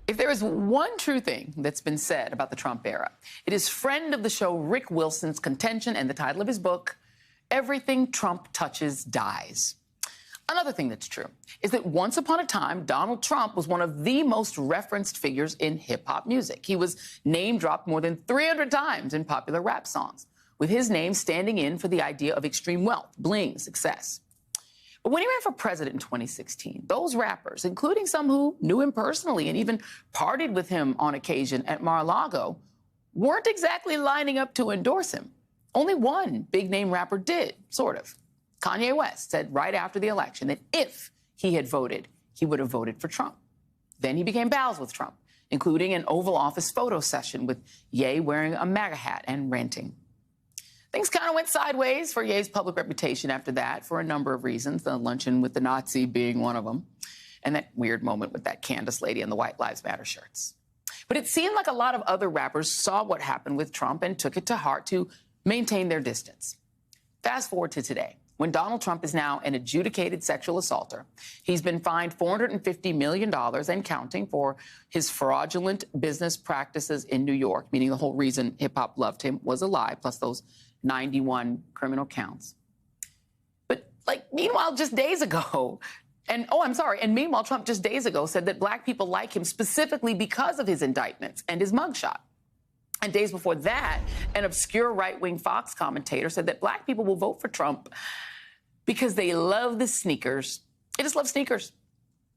If there is one true thing that's been said about the Trump era, it is friend of the show Rick Wilson's contention and the title of his book, Everything Trump Touches Dies. Another thing that's true is that once upon a time, Donald Trump was one of the most referenced figures in hip-hop music. He was name-dropped more than 300 times in popular rap songs, with his name standing in for the idea of extreme wealth, bling, success. But when he ran for president in 2016, those rappers, including some who knew him personally and even partied with him on occasion at Mar-a-Lago, weren't exactly lining up to endorse him. Only one big-name rapper did, sort of. Kanye West said right after the election that if he had voted, he would have voted for Trump. Then he became pals with Trump, including an Oval Office photo session with Ye wearing a MAGA hat and ranting. Things kind of went sideways for Ye's public reputation after that for a number of reasons, the luncheon with the Nazi being one of them, and that weird moment with that Candace lady in the White Lives Matter shirts. But it seemed like a lot of other rappers saw what happened with Trump and took it to heart to maintain their distance. Fast forward to today, when Donald Trump is now an adjudicated sexual assaulter. He's been fined $450 million and counting for his fraudulent business practices in New York, meaning the whole reason hip-hop loved him was a lie, plus those 91 criminal counts. But, meanwhile, just days ago, and meanwhile, Trump just days ago said that black people like him specifically because of his indictments and his mugshot. And days before that, an obscure right-wing Fox commentator said that black people will vote for Trump because they love the sneakers. They just love sneakers.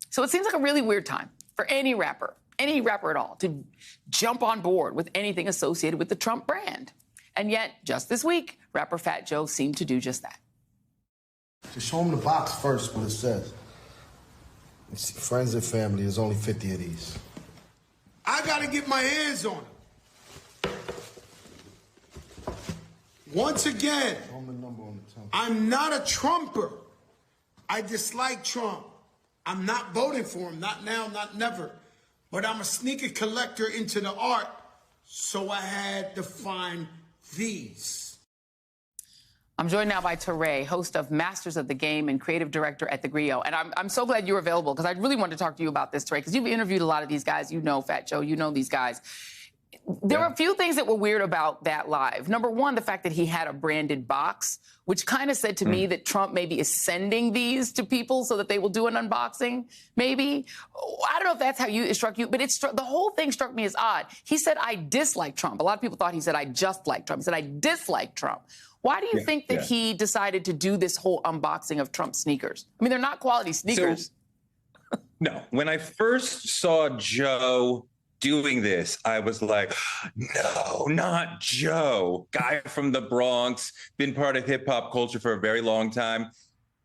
So it seems like a really weird time for any rapper at all, to jump on board with anything associated with the Trump brand. And yet, just this week, rapper Fat Joe seemed to do just that. Just show him the box first, what it says. It's friends and family, there's only 50 of these. I gotta get my hands on him. Once again, I'm not a Trumper. I dislike Trump. I'm not voting for him, not now, not never. But I'm a sneaker collector into the art, so I had to find these. I'm joined now by Teray, host of Masters of the Game and creative director at The Grio. And I'm so glad you're available, because I really wanted to talk to you about this, Teray, because you've interviewed a lot of these guys. You know Fat Joe, you know these guys. There were a few things that were weird about that live. Number one, the fact that he had a branded box, which kind of said to me that Trump maybe is sending these to people so that they will do an unboxing, maybe. I don't know if that's how it struck you, but the whole thing struck me as odd. He said, I dislike Trump. A lot of people thought he said, I just like Trump. He said, I dislike Trump. Why do you think that he decided to do this whole unboxing of Trump sneakers? I mean, they're not quality sneakers. No. When I first saw Joe doing this, I was like, no, not Joe. Guy from the Bronx, been part of hip hop culture for a very long time.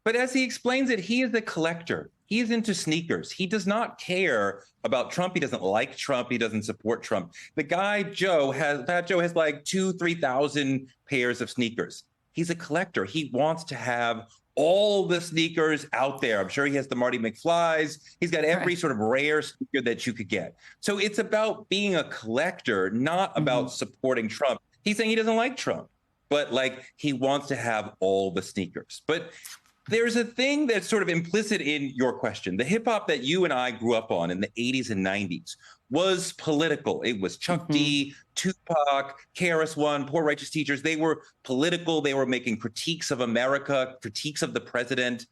But as he explains it, he is a collector. He is into sneakers. He does not care about Trump. He doesn't like Trump. He doesn't support Trump. The guy, Fat Joe has like 2,000-3,000 pairs of sneakers. He's a collector. He wants to have all the sneakers out there. I'm sure he has the Marty McFlys. He's got every sort of rare sneaker that you could get. So it's about being a collector, not about supporting Trump. He's saying he doesn't like Trump, but he wants to have all the sneakers. But there's a thing that's sort of implicit in your question. The hip hop that you and I grew up on in the 80s and 90s was political. It was Chuck D, Tupac, KRS-One, Poor Righteous Teachers. They were political. They were making critiques of America, critiques of the president.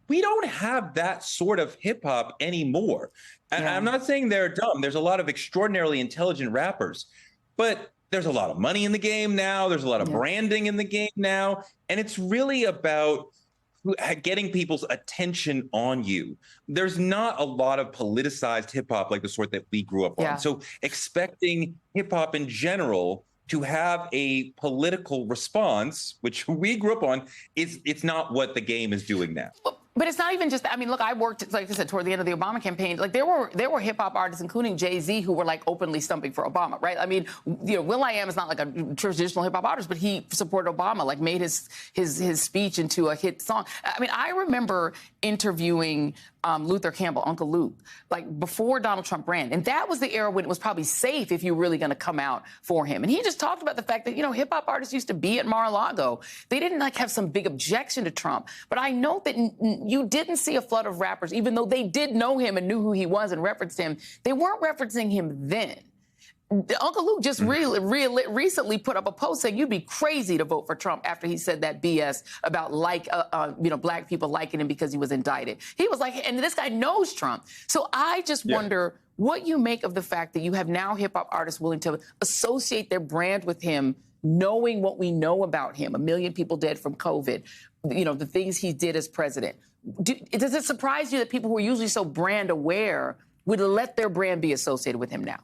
We don't have that sort of hip hop anymore. And I'm not saying they're dumb. There's a lot of extraordinarily intelligent rappers, but there's a lot of money in the game now. There's a lot of branding in the game now. And it's really about getting people's attention on you. There's not a lot of politicized hip hop like the sort that we grew up on. So expecting hip hop in general to have a political response, which we grew up on, it's not what the game is doing now. But it's not even just that. I mean, look, I worked, like I said, toward the end of the Obama campaign. There were hip hop artists, including Jay-Z, who were openly stumping for Obama, right? I mean, will.i.am is not like a traditional hip hop artist, but he supported Obama, made his speech into a hit song. I mean, I remember interviewing Luther Campbell, Uncle Luke, like before Donald Trump ran. And that was the era when it was probably safe if you were really going to come out for him. And he just talked about the fact that, you know, hip hop artists used to be at Mar-a-Lago. They didn't like have some big objection to Trump. But I know that you didn't see a flood of rappers, even though they did know him and knew who he was and referenced him. They weren't referencing him then. Uncle Luke just recently put up a post saying you'd be crazy to vote for Trump after he said that BS about black people liking him because he was indicted. He was like, and this guy knows Trump. So I just wonder what you make of the fact that you have now hip hop artists willing to associate their brand with him, knowing what we know about him, 1 million people dead from COVID, you know, the things he did as president. Does it surprise you that people who are usually so brand aware would let their brand be associated with him now?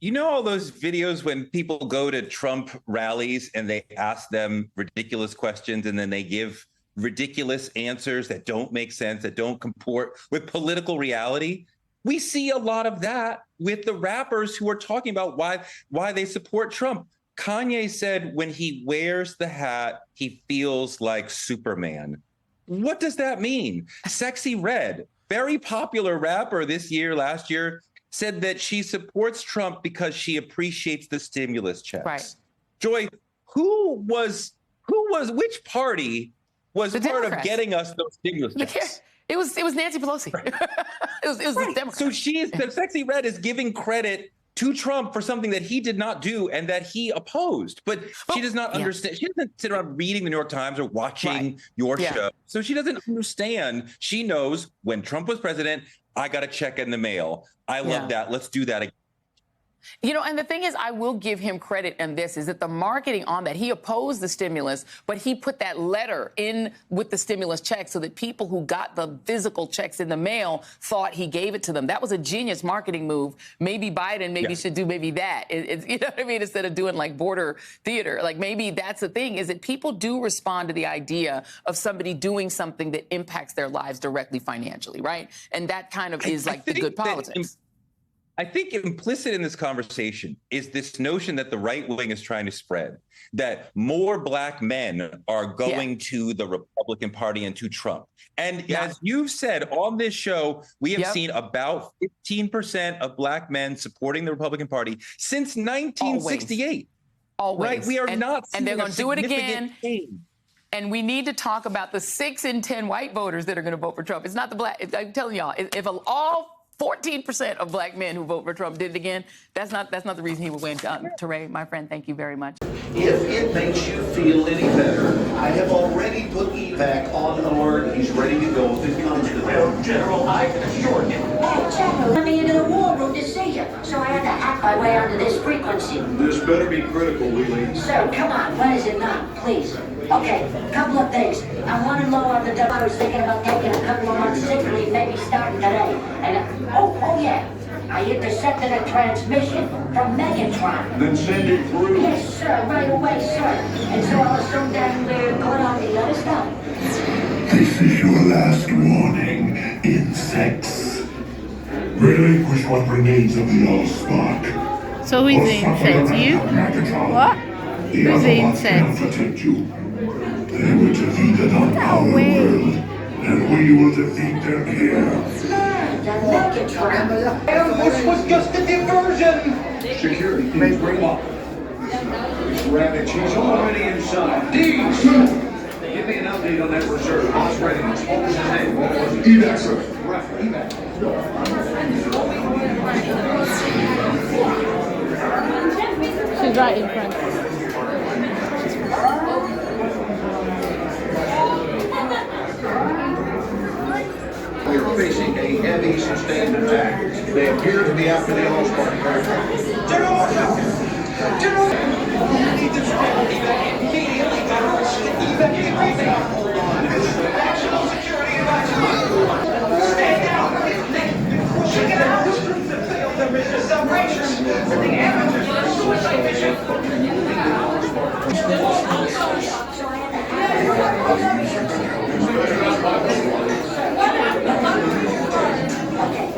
You know all those videos when people go to Trump rallies and they ask them ridiculous questions and then they give ridiculous answers that don't make sense, that don't comport with political reality? We see a lot of that with the rappers who are talking about why they support Trump. Kanye said when he wears the hat, he feels like Superman. What does that mean? Sexy Red, very popular rapper last year, said that she supports Trump because she appreciates the stimulus checks. Right. Joy, which party was part of getting us those stimulus checks? It was Nancy Pelosi. Right. it was the Democrats. So the Sexy Red is giving credit to Trump for something that he did not do and that he opposed. But she does not understand. She doesn't sit around reading the New York Times or watching your show. So she doesn't understand. She knows when Trump was president, I got a check in the mail. I love that. Let's do that again. You know, and the thing is, I will give him credit in this, is that the marketing on that, he opposed the stimulus, but he put that letter in with the stimulus check so that people who got the physical checks in the mail thought he gave it to them. That was a genius marketing move. Maybe Biden should do that. You know what I mean? Instead of doing like border theater, like maybe that's the thing, is that people do respond to the idea of somebody doing something that impacts their lives directly financially, right? And that kind of is like the good politics. I think implicit in this conversation is this notion that the right wing is trying to spread, that more black men are going to the Republican Party and to Trump. And as you've said on this show, we have seen about 15% of black men supporting the Republican Party since 1968. Always. Right? We are not seeing and they're going to do it again. Change. And we need to talk about the 6 in 10 white voters that are going to vote for Trump. It's not the black. I'm telling y'all, if all 14% of black men who vote for Trump did it again, that's not the reason he would win. Teray, my friend, thank you very much. If it makes you feel any better, I have already put evac on alert. He's ready to go if it comes to that. General, I can assure you. Hey, General, let me into the war room to see you, so I had to hack my way onto this frequency. This better be critical, Wheelie. Sir, come on, when is it not, please? Okay, couple of things. I'm running low on the dough. I was thinking about taking a couple of months sick leave, maybe starting today. And oh yeah, I intercepted a transmission from Megatron. Then send it through. Yes, sir, right away, sir. And so I was so damn weird going on the other stuff. This is your last warning, insects. Relinquish what remains of the Allspark. So who's the insect? You? What? Who's the insect? Protect you. They were defeated on our world, and we will defeat them here. This was just a diversion. Security, please bring up. Rabbit, she's already inside. Deeds! Give me an update on that reserve. Boss readiness. What was his name? What was it? Evac, sir. Right, evac. She's right in front. We are facing a heavy sustained attack. They appear to be after the Allspark aircraft. General! General! We need to immediately evacuate. National security evacuation. Stay down! Check it out! There is a celebration for the amateurs for the suicide mission.